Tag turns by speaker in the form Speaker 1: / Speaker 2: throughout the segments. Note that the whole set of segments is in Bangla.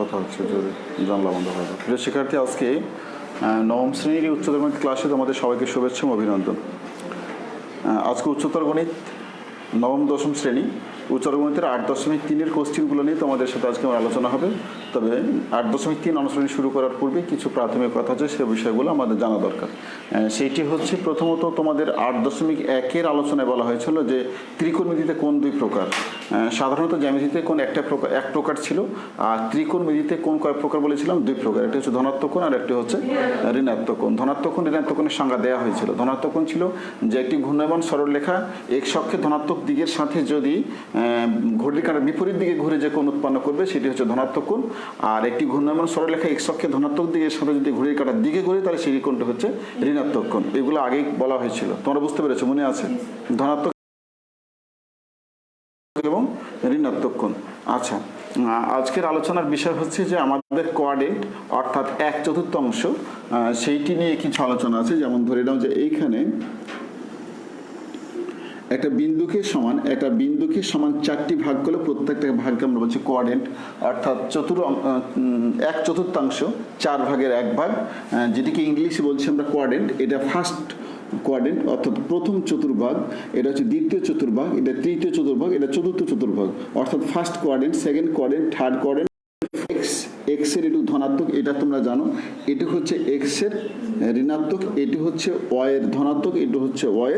Speaker 1: কথা হচ্ছে যদি জানলা বন্ধ হবে। প্রিয় শিক্ষার্থী, আজকে নবম শ্রেণীর উচ্চতর গণিত ক্লাসে তোমাদের সবাইকে শুভেচ্ছা ও অভিনন্দন। আজকে উচ্চতর গণিত নবম দশম শ্রেণী উচ্চতর গণিতের 8.3-এর কোশ্চেনগুলো নিয়ে তোমাদের সাথে আজকে আমার আলোচনা হবে। তবে 8.3 অনুশীলনী শুরু করার পূর্বে কিছু প্রাথমিক কথা আছে, সে বিষয়গুলো আমাদের জানা দরকার। সেইটি হচ্ছে, প্রথমত তোমাদের 8.1-এর আলোচনায় বলা হয়েছিল যে ত্রিকোণমিতিতে কোণ দুই প্রকার। সাধারণত জ্যামিতিতে কোণ এক প্রকার ছিল, আর ত্রিকোণমিতিতে কোণ কয় প্রকার বলেছিলাম? দুই প্রকার। একটি হচ্ছে ধনাত্মক কোণ আর একটি হচ্ছে ঋণাত্মক কোণ। ধনাত্মক কোণ ঋণাত্মক কোণের সংজ্ঞা দেওয়া হয়েছিল। ধনাত্মক কোণ ছিল যে একটি ঘূর্ণায়মান সরলরেখা এক্স অক্ষে ধনাত্মক দিকের সাথে যদি ঘড়ির কাঁটার বিপরীত দিকে ঘুরে যে কোণ উৎপন্ন করবে সেটি হচ্ছে ধনাত্মক কোণ। আর একটি ঘূর্ণায়মান সরলরেখা এক্স অক্ষে ধনাত্মক দিকের সাথে যদি ঘড়ির কাঁটার দিকে ঘুরে তাহলে সেই কোণটা হচ্ছে ঋণাত্মক কোণ। এগুলো আগেই বলা হয়েছিল, তোমরা বুঝতে পেরেছো? মনে আছে ধনাত্মক এবং ঋণাত্মক কোণ। আচ্ছা, আজকের আলোচনার বিষয় হচ্ছে যে আমাদের কোঅর্ডিনেট অর্থাৎ 1/4 সেইটি নিয়ে কিছু আলোচনা আছে। যেমন ধরে নাও যে এইখানে একটা বিন্দুকে সমান 4টি ভাগ করলে প্রত্যেকটা ভাগকে আমরা বলছি কোঅর্ডিনেট, অর্থাৎ 1/4, 4 ভাগের 1 ভাগ, যেটিকে ইংলিশে বলছি আমরা কোঅর্ডিনেট। এটা ফার্স্ট কোঅর্ডিনেট অর্থাৎ প্রথম চতুর্ভাগ, এটা হচ্ছে দ্বিতীয় চতুর্ভাগ, এটা তৃতীয় চতুর্ভাগ, এটা চতুর্থ চতুর্ভাগ, অর্থাৎ first coordinate, second coordinate, third coordinate. X এর এটু ধনাত্মক, এটা তোমরা জানো। এটি হচ্ছে এক্স এর ঋণাত্মক, এটি হচ্ছে ওয়াই এর ধনাত্মক, এটি হচ্ছে ওয়াই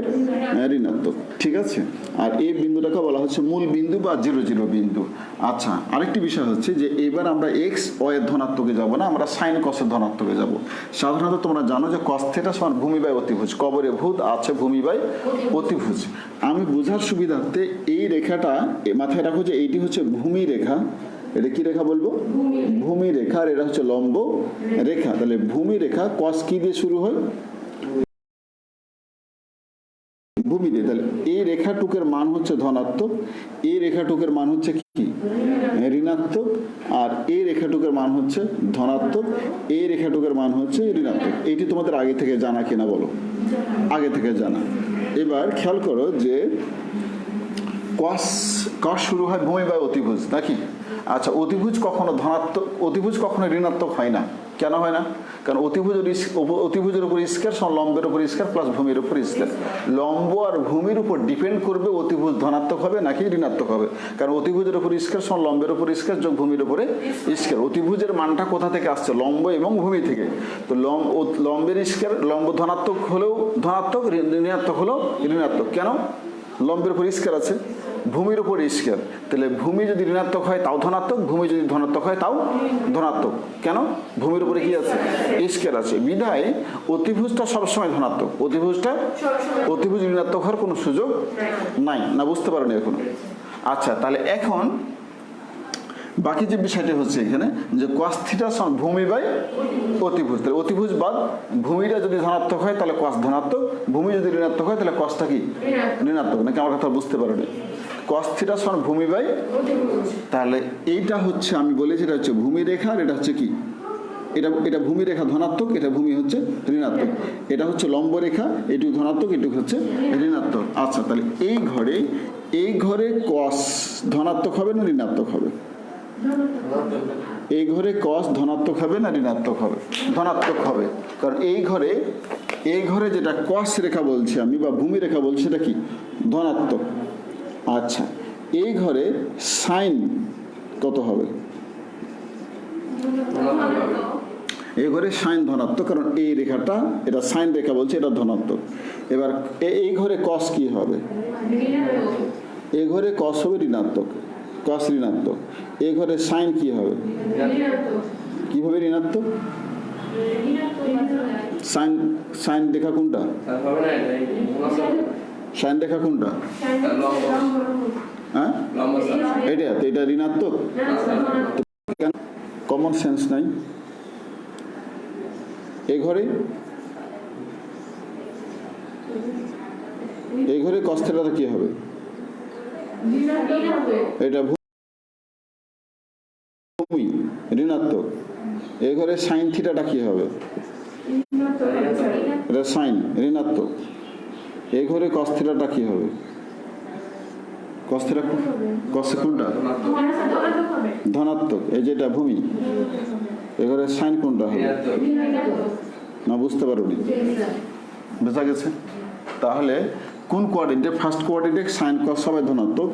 Speaker 1: এর ঋণাত্মক। ঠিক আছে? আর এই বিন্দুটাকে বলা হচ্ছে মূল বিন্দু বা 0, 0 বিন্দু। আচ্ছা, আরেকটি বিষয় হচ্ছে যে এবার আমরা এক্স ওয়াই এর ধনাত্মকে যাব না, আমরা সাইন কসের ধনাত্মকে যাব। সাধারণত তোমরা জানো যে কস থিটা সমান ভূমি বাই অতিভুজ। কবরে ভূত আছে, ভূমি বাই অতিভুজ। আমি বোঝার সুবিধার্থে এই রেখাটা মাথায় রাখো যে এইটি হচ্ছে ভূমি রেখা। এটা কি রেখা বলবো? ভূমি রেখা। আর এটা হচ্ছে লম্ব রেখা। তাহলে ভূমি রেখা কস কি দিয়ে শুরু হয়? ভূমি দিয়ে। তাহলে এই রেখাটুকের মান হচ্ছে ধনাত্মক, এই রেখাটুকের মান হচ্ছে কি? ঋণাত্মক। আর এই রেখাটুকের মান হচ্ছে ধনাত্মক, এই রেখাটুকের মান হচ্ছে ঋণাত্মক। এইটি তোমাদের আগে থেকে জানা কিনা বলো? আগে থেকে জানা। এবার খেয়াল করো যে কস শুরু হয় ভূমি বাই অতিভুজ, নাকি? আচ্ছা, অতিভুজ কখনো ধনাত্মক, অতিভুজ কখনো ঋণাত্মক হয় না। কেন হয় না? কারণ অতিভুজের উপর স্কয়ার সমান লম্বের উপর স্কয়ার প্লাস ভূমির উপর স্কয়ার। লম্ব আর ভূমির উপর ডিপেন্ড করবে অতিভুজ ধনাত্মক হবে নাকি ঋণাত্মক হবে। কারণ অতিভুজের উপর স্কয়ার সমান লম্বের উপর স্কয়ার যোগ ভূমির উপরে স্কয়ার। অতিভুজের মানটা কোথা থেকে আসছে? লম্ব এবং ভূমি থেকে। তো লম্বের স্কয়ার, লম্ব ধনাত্মক হলেও ধনাত্মক, ঋণাত্মক হলেও ঋণাত্মক। কেন? লম্বের উপর স্কয়ার আছে, ভূমির উপর স্কয়ার। তাহলে ভূমি যদি ঋণাত্মক হয় তাও ধনাত্মক, ভূমি যদি ধনাত্মক হয় তাও ধনাত্মক। কেন? ভূমির উপরে কি আছে? স্কয়ার আছে। বিধায় অতিভুজটা সবসময় ধনাত্মক। অতিভুজ ঋণাত্মক হওয়ার কোনো সুযোগ নাই। না, বুঝতে পারোনি এখনো? আচ্ছা, তাহলে এখন বাকি যে বিষয়টা হচ্ছে এখানে যে কস থিটা সমান ভূমি বাই অতিভুজ। তাহলে অতিভুজ বাদ ভূমিটা যদি ধনাত্মক হয় তাহলে কস ধনাত্মক, ভূমি যদি ঋণাত্মক হয় তাহলে কসটা কি? ঋণাত্মক। নাকি আমার কথা বুঝতে পারোনি? কস থিটা সমান ভূমি বাই। তাহলে এইটা হচ্ছে, আমি বলেছি এটা হচ্ছে ভূমি রেখা, আর এটা হচ্ছে কি? এটা ভূমি রেখা ধনাত্মক, এটা ভূমি হচ্ছে ঋণাত্মক। এটা হচ্ছে লম্ব রেখা, এটুকু ধনাত্মক, এটুকু হচ্ছে ঋণাত্মক। আচ্ছা, তাহলে এই ঘরে কস ধনাত্মক হবে না ঋণাত্মক হবে? এই ঘরে কস ধনাত্মক হবে না ঋণাত্মক হবে? ধনাত্মক হবে। কারণ এই ঘরে যেটা কস রেখা বলছি আমি বা ভূমি রেখা বলছি সেটা কি? ধনাত্মক। আচ্ছা, এই ঘরে সাইন কত হবে? এই ঘরে সাইন ধনাত্মক, কারণ এই রেখাটা, এটা সাইন রেখা বলছে, এটা ধনাত্মক। এবার এই ঘরে কস কি হবে? এই ঘরে কস হবে ঋণাত্মক, কস ঋণাত্মক। এই ঘরে সাইন কি হবে? কিভাবে ঋণাত্মক? সাইন রেখা কোনটা? সাইন রেখা কোনটা? হ্যাঁ, এটা ঋণাত্মক। কমন সেন্স নাই। এই ঘরে কস থিটা কি হবে? এটা ভূমি ঋণাত্মক। এই ঘরে সাইন থিটাটা কি হবে? এটা সাইন ঋণাত্মক। এই ঘরে কস থিটাটা কি হবে? cos থিটা cos কোনটা ধনাত্মক এই যেটা ভূমি এবারে sin কোনটা হবে না বুঝতে পারোনি বুঝা গেছে তাহলে কোন কোঅর্ডিনেটে ফার্স্ট কোঅর্ডিনেটে sin cos সবাই ধনাত্মক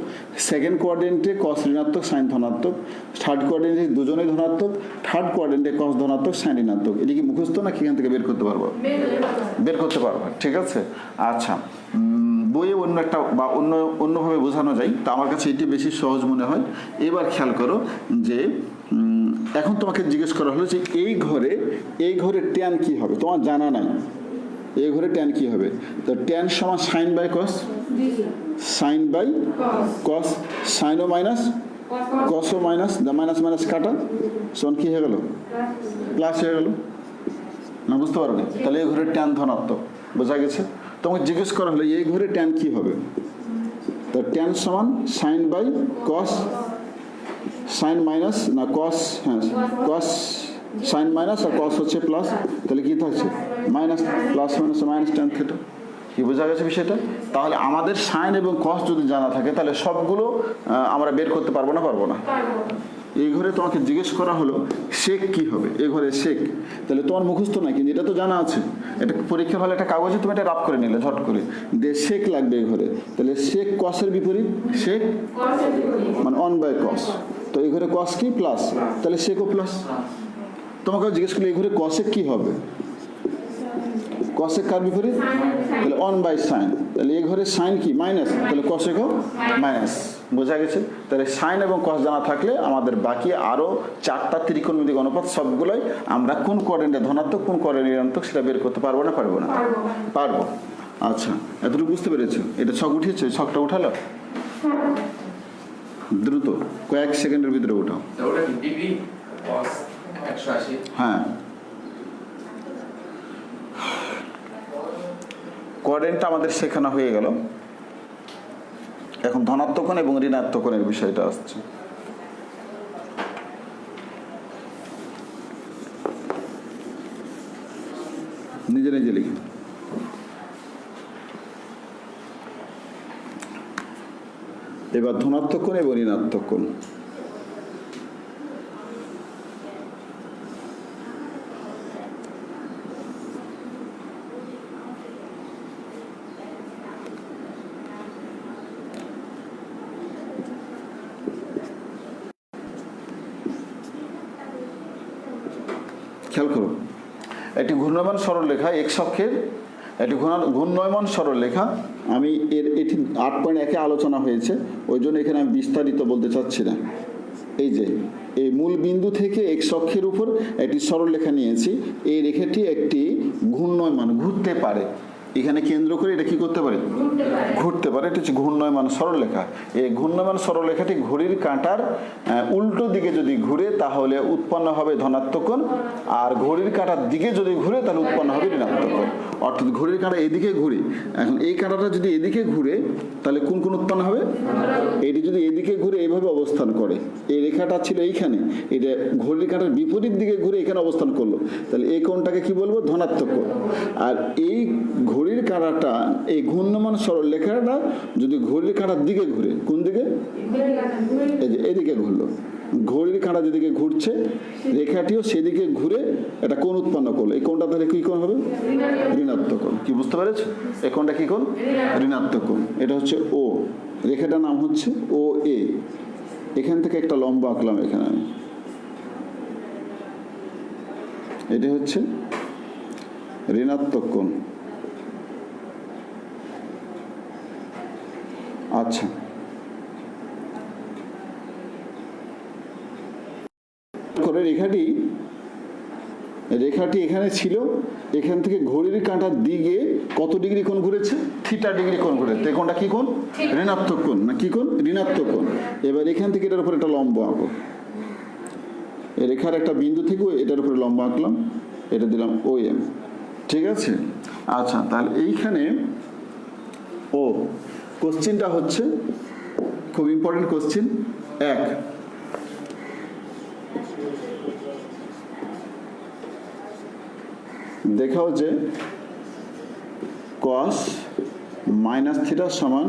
Speaker 1: সেকেন্ড কোঅর্ডিনেটে cos ঋণাত্মক sin ধনাত্মক থার্ড কোঅর্ডিনেটে দুজনেই ধনাত্মক থার্ড কোঅর্ডিনেটে cos ধনাত্মক sin ঋণাত্মক এটা কি মুখস্থ না এখান থেকে বের করতে পারবো ঠিক আছে আচ্ছা বইয়ে অন্য একটা বা অন্যভাবে বোঝানো যায় তা আমার কাছে এটি বেশি সহজ মনে হয় এবার খেয়াল করো যে এখন তোমাকে জিজ্ঞেস করা হলো যে এই ঘরে tan কি হবে তোমার জানা নাই এই ঘরে tan কি হবে তো tan সমান sin by cos sin by cos sin ও মাইনাস cos ও মাইনাস দা মাইনাস মাইনাস কাটা সমান কি হয়ে গেল প্লাস হয়ে গেল না বুঝতে পারো না তাহলে এই ঘরে tan ধনাত্মক বোঝা গেছে তোমাকে জিজ্ঞেস করা হলো এই ঘরে tan কি হবে তো tan সমান sin by cos sin minus না cos হ্যাঁ cos sin মাইনাস আর cos হচ্ছে প্লাস তাহলে কি থাকছে minus plus minus minus tan theta কি বোঝা গেছে বিষয়টা তাহলে আমাদের sin এবং cos যদি জানা থাকে তাহলে সবগুলো আমরা বের করতে পারবো না এই ঘরে তোমাকে জিজ্ঞেস করা হলো sec কি হবে এই ঘরে sec তাহলে তোমার মুখস্থ না কিন্তু এটা তো জানা আছে এটা পরীক্ষা হলে একটা কাগজে তুমি এটা রাফ করে নিলে ঝট করে যে sec লাগবে এই ঘরে তাহলে sec cos এর বিপরীত sec cos এর বিপরীত মানে 1/cos তো এই ঘরে cos কি প্লাস তাহলে sec ও প্লাস তোমাকে জিজ্ঞেস করলে এই ঘরে cosec কি হবে cosec কার বিপরীত তাহলে 1/sin তাহলে এই ঘরে sin কি মাইনাস তাহলে cosec ও মাইনাস বোঝা গেছে তাহলে sin এবং cos জানা থাকলে আমাদের বাকি আরো চারটা ত্রিকোণমিতিক অনুপাত সবগুলাই আমরা কোন কোঅর্ডিনেটে ধনাত্মক কোন কোঅর্ডিনেটে ঋণাত্মক সেটা বের করতে পারবো না পারবো আচ্ছা এতটুকু বুঝতে পেরেছো এটা ছক উঠিয়েছে ছকটা উঠালো দ্রুত কয়েক সেকেন্ডের ভিতরে উঠাও
Speaker 2: ওটা কি ডিগ্রি cos 180
Speaker 1: হ্যাঁ কোঅর্ডিনেটটা আমাদের শেখানো হয়ে গেল এখন ধনাত্মক কোণ এবং ঋণাত্মক কোণের বিষয়টা আসছে নিজে লিখে এবার ধনাত্মক কোণ এবং ঋণাত্মক কোণ খেয়াল করো একটি ঘূর্ণায়মান সরলরেখা x অক্ষের একটি ঘূর্ণায়মান সরলরেখা আমি এটি 8.1 আলোচনা হয়েছে ওই জন্য এখানে আমি বিস্তারিত বলতে চাচ্ছি না এই যে এই মূল বিন্দু থেকে x অক্ষের উপর একটি সরলরেখা নিয়েছি এই রেখাটি একটি ঘূর্ণায়মান ঘুরতে পারে এখানে কেন্দ্র করে এটা কি করতে পারে ঘুরতে পারে এটা হচ্ছে ঘূর্ণায়মান সরলরেখা এই ঘূর্ণায়মান সরলরেখাটি ঘড়ির কাঁটার উল্টো দিকে যদি ঘুরে তাহলে উৎপন্ন হবে ধনাত্মক কোণ আর ঘড়ির কাঁটার দিকে যদি ঘুরে তাহলে উৎপন্ন হবে ঋণাত্মক কোণ অর্থাৎ ঘড়ির কাঁটা এদিকে ঘুরে এখন এই কাঁটাটা যদি এদিকে ঘুরে তাহলে কোন উৎপন্ন হবে এটি যদি এদিকে ঘুরে এইভাবে অবস্থান করে এই রেখাটা ছিল এইখানে এটা ঘড়ির কাঁটার বিপরীত দিকে ঘুরে এখানে অবস্থান করলো তাহলে এই কোণটাকে কি বলবো ধনাত্মক কোণ আর এই ঘড়ির কাঁটাটা এই ঘূর্ণায়মান সরলরেখাটা যদি ঘড়ির কাঁটার দিকে ঘুরে কোন দিকে এই যে এদিকে ঘুরলো ঘড়ির কাঁটা যেদিকে ঘুরছে রেখাটিও সেদিকে ঘুরে একটা কোণ উৎপন্ন করলো এই কোণটা তাহলে কি কোণ হবে ঋণাত্মক কোণ কি বুঝতে পেরেছো এই কোণটা কি কোণ ঋণাত্মক কোণ এটা হচ্ছে ও রেখাটার নাম হচ্ছে ও এ এখান থেকে একটা লম্ব আঁকলাম এখানে আমি এটা হচ্ছে ঋণাত্মক কোণ আচ্ছা করে রেখাটি এখানে ছিল এখান থেকে ঘড়ির কাঁটার দিকে কত ডিগ্রি কোণ ঘুরেছে থিটা ডিগ্রি কোণ ঘুরেছে এই কোণটা কি কোণ ঋণাত্মক কোণ না কি কোণ ঋণাত্মক কোণ এবার এখান থেকে এটার উপর একটা লম্ব আঁকো এই রেখার একটা বিন্দু থেকে এটার উপরে লম্ব আঁকলাম এটা দিলাম ও এম ঠিক আছে আচ্ছা তাহলে এইখানে ও কোশ্চেনটা হচ্ছে খুব ইম্পর্টেন্ট কোশ্চেন এক দেখাও যে cos মাইনাস থিটা সমান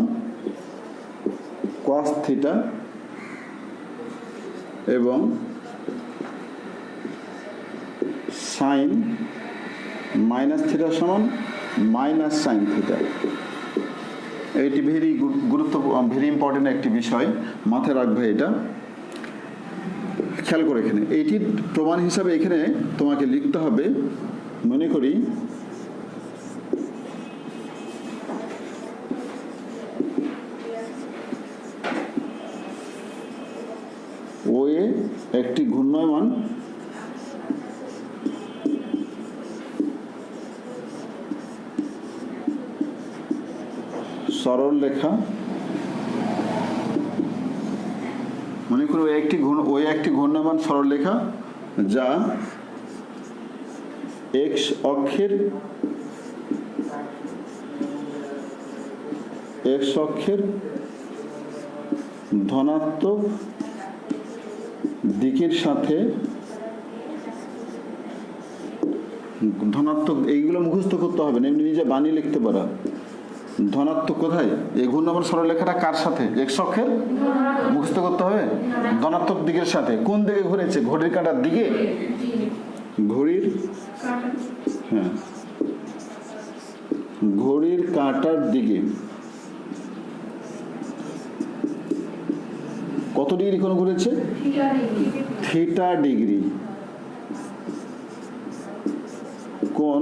Speaker 1: কস থিটা এবং সাইন মাইনাস থিটা সমান মাইনাস সাইন থিটা। এটি ভেরি গুরুত্বপূর্ণ, ভেরি ইম্পর্টেন্ট একটি বিষয়, মাথায় রাখবে এটা। খেয়াল করে এখানে এইটির প্রমাণ হিসাবে এখানে তোমাকে লিখতে হবে, মনে করি ওয়ে একটি ঘূর্ণায়মান সরল রেখা, মনে করো ওই একটি ঘূর্ণায়মান সরল রেখা যা এক্স অক্ষের ধনাত্মক দিকের সাথে ধনাত্মক, এইগুলো মুখস্থ করতে হবে না, এমনি নিজে বানিয়ে লিখতে পারা। ধনাত্মক কোথায়? এই ঘূর্ণায়মান সরলরেখাটা কার সাথে? এক্স অক্ষের, মুখস্থ করতে হবে, ধনাত্মক দিকের সাথে। কোন দিকে ঘুরেছে? ঘড়ির কাঁটার দিকে, ঘড়ির, হ্যাঁ, ঘড়ির কাঁটার দিকে। কত ডিগ্রি কোণ ঘুরেছে? থিটা ডিগ্রি কোণ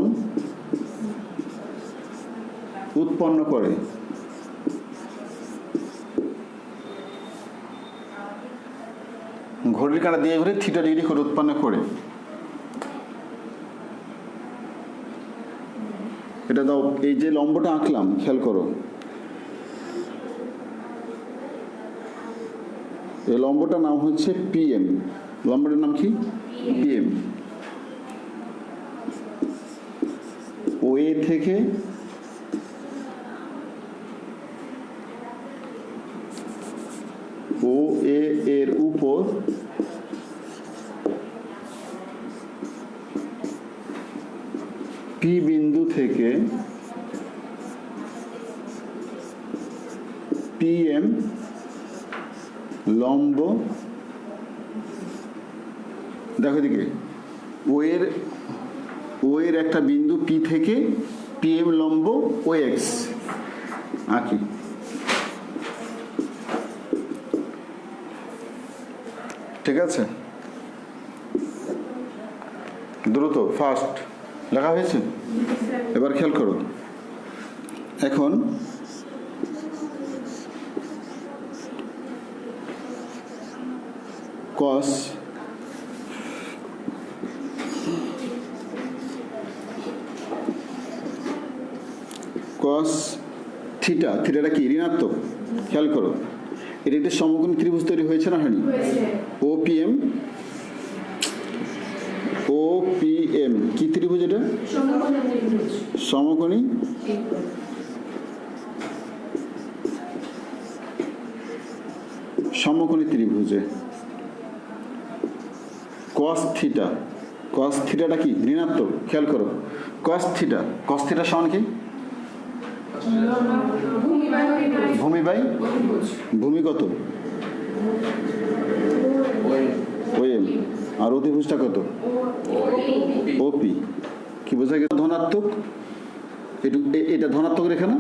Speaker 1: উৎপন্ন করে। ঘড়ির কাঁটা দিয়ে ঘুরে থিটা ডিগ্রি কোণ উৎপন্ন করে। এটা দাও, এই যে লম্বটা আঁকলাম খেয়াল করো, এই লম্বটার নাম হচ্ছে পিএম। লম্বটার নাম কি? পিএম। ওএ থেকে ও এর উপর পি বিন্দু থেকে পিএম লম্ব, দেখো দিকে ও এর একটা বিন্দু পি থেকে পিএম লম্ব ও এক্স আঁকি। ঠিক আছে, দ্রুত ফাস্ট লেখা হয়েছে। এবার খেয়াল করো, এখন কস থিটা, থিটাটা কি? ঋণাত্মক। খেয়াল করো, এটা একটা সমকোণী ত্রিভুজ তৈরি হয়েছে না হয়নি? ওপিএম কি ত্রিভুজ? এটা সমকোণী ত্রিভুজে কস থিটাটা কি? ঋণাত্মক। খেয়াল করো, কস থিটা সমান কি? ভূমি কত? ওএম। আর অতিভুজটা কত? ওপি। কি বোঝা গেল? ধনাত্মক, এটা ধনাত্মক রেখা না?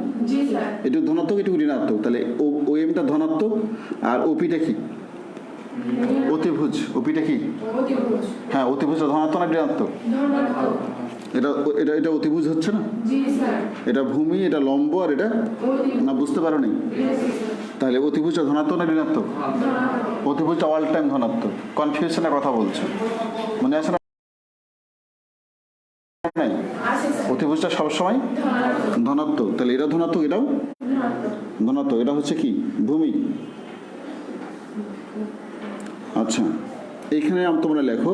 Speaker 1: এটা ধনাত্মক, এটুকু ঋণাত্মক। তাহলে ওএমটা ধনাত্মক আর ওপিটা কি? অতিভুজ। ওপিটা কি? হ্যাঁ, অতিভুজটা ধনাত্মক না ঋণাত্মক? এটা অতিভুজ হচ্ছে না? এটা ভূমি, এটা লম্ব, আর এটা না, বুঝতে পারো নি? তাহলে অতিভুজটা ধনাত্মক না ঋণাত্মক? অতিভুজটা অল টাইম ধনাত্মক। কনফিউশনের কথা বলছো, মনে আছে না? অতিভুজটা সবসময় ধনাত্মক। তাহলে এটা ধনাত্মক, এটাও ধনাত্মক। এটা হচ্ছে কি? ভূমি। আচ্ছা, এইখানে তোমরা লেখো,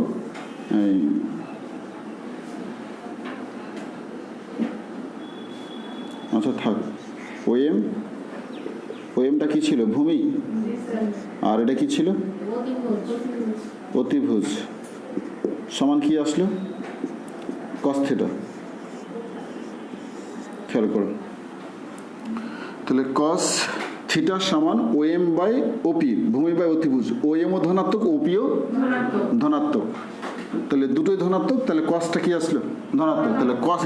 Speaker 1: আচ্ছা থাক, ওএমটা কি ছিল? ভূমি। আর এটা কি ছিল? অতিভুজ। সমান কি আসলো? Cos theta. খেয়াল করো, তাহলে কস থিটা সমান ওএম বাই ওপি, ভূমি বাই অতিভুজ। ওএম ও ধনাত্মক, ওপিও ধনাত্মক, তাহলে দুটোই ধনাত্মক, তাহলে কসটা কি আসলো? ধনাত্মক। তাহলে কস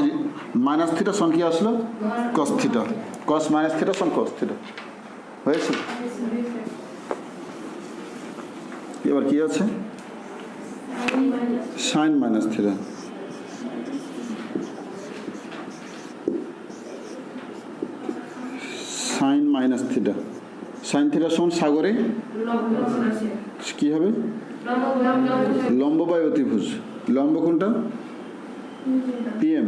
Speaker 1: মাইনাস থিটা সমান কি আসলো? Cos theta. Cos minus theta সমান কস থিটা হয়েছে। এবার কি আছে? Sine minus theta. Sine minus theta. Sine theta সমান সাগরে কি হবে? লম্ব বাই অতিভুজ। লম্ব কোনটা? পিএম।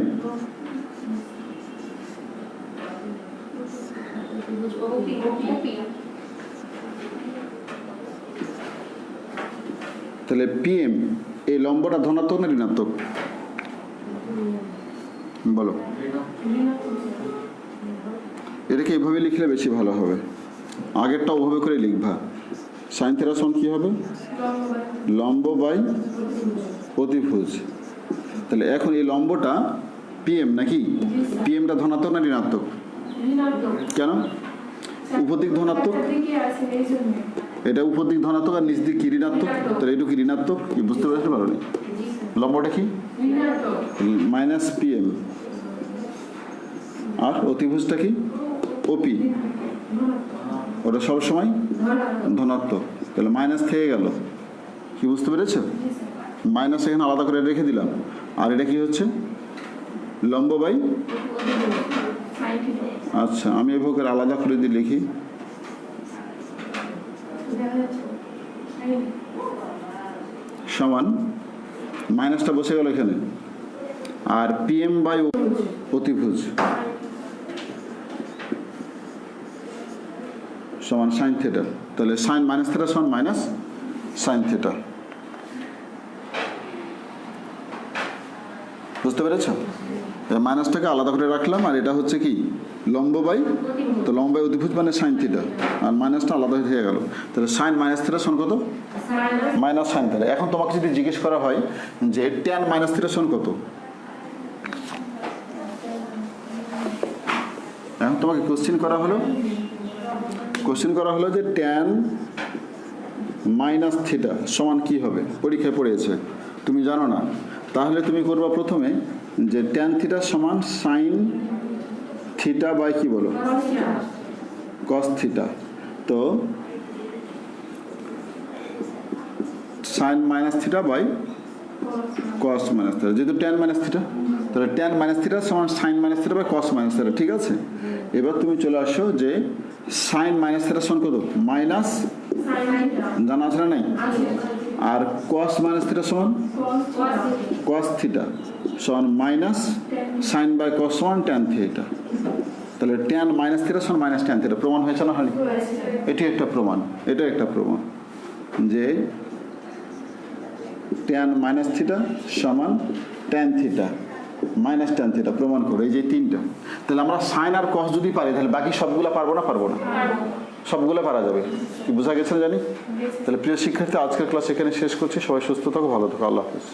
Speaker 1: তাহলে পিএম এই লম্বটা ধনাত্মক না ঋণাত্মক? বলো। এটাকে এভাবে লিখলে বেশি ভালো হবে, আগেরটা ওভাবে করে লিখবা। সাইন থিটা সমান কি হবে? লম্ব বাই অতিভুজ। তাহলে এখন এই লম্বটা পিএম নাকি? পিএমটা ধনাত্মক না ঋণাত্মক? কেন? উপদিক ধনাত্মক, এটা উপর দিক ধনাত্মক আর নিচ দিক কি ঋণাত্মক। তাহলে এইটুকু কি ঋণাত্মক, কি বুঝতে পারতে পারো নি? লম্বটা কি? Minus PM. আর অতিভুজটা কি? ওপি, ওটা সবসময় ধনাত্মক। তাহলে মাইনাস থেকে গেল, কি বুঝতে পেরেছ? মাইনাস এখানে আলাদা করে রেখে দিলাম। আর এটা কি হচ্ছে? লম্ব বাই। আচ্ছা, আমি এভাবে করে আলাদা করে দিয়ে লিখি। সমান মাইনাসটা বসে গেল এখানে, আর পিএম বাই অতিভুজ সমান সাইন থিটা। তাহলে সাইন মাইনাস থিটা সমান মাইনাস সাইন থিটা। বুঝতে পেরেছ? মাইনাসটাকে আলাদা করে রাখলাম, আর এটা হচ্ছে কি? লম্ব বাই, তো লম্ব বাই অতিভুজ মানে সাইন থিটা, আর মাইনাসটা আলাদা হয়ে গেল। তাহলে সাইন মাইনাস থিটা সমান কত? Minus sine theta. এখন তোমাকে যদি জিজ্ঞেস করা হয় যে ট্যান মাইনাস থিটা সমান কত, এখন তোমাকে কোশ্চেন করা হলো যে ট্যান মাইনাস থিটা সমান কি হবে, পরীক্ষায় পড়েছে, তুমি জানো না। তাহলে তুমি করবা প্রথমে যে ট্যান থিটা সমান সাইন থিটা বাই কি বলো? Cos theta. তো sine minus theta by cos minus theta, যেহেতু ট্যান মাইনাস থিটা, তাহলে ট্যান মাইনাস থিটা সমান sine minus theta by cos minus theta. ঠিক আছে, এবার তুমি চলে আসো যে সাইন মাইনাস থিটা সমান কত? মাইনাস, জানা আছে না নাই? আর কস মাইনাস থিটা সমান কস থিটা সমান মাইনাস সাইন বাই কস সমান ট্যান থিটা। তাহলে ট্যান মাইনাস থিটা সমান মাইনাস ট্যান থিটা। প্রমাণ হয়েছে না হয়নি? এটি একটা প্রমাণ, এটা একটা প্রমাণ যে ট্যান মাইনাস থিটা সমান tan theta minus tan theta. প্রমাণ করো এই যে তিনটা। তাহলে আমরা সাইন আর কস যদি পারি, তাহলে বাকি সবগুলো পারবো না? পারবো না, সবগুলো পারা যাবে। কি বোঝা গেছে জানি? তাহলে প্রিয় শিক্ষার্থী, আজকের ক্লাস এখানে শেষ করছি। সবাই সুস্থ থাকো, ভালো থাকো, আল্লাহ হাফেজ।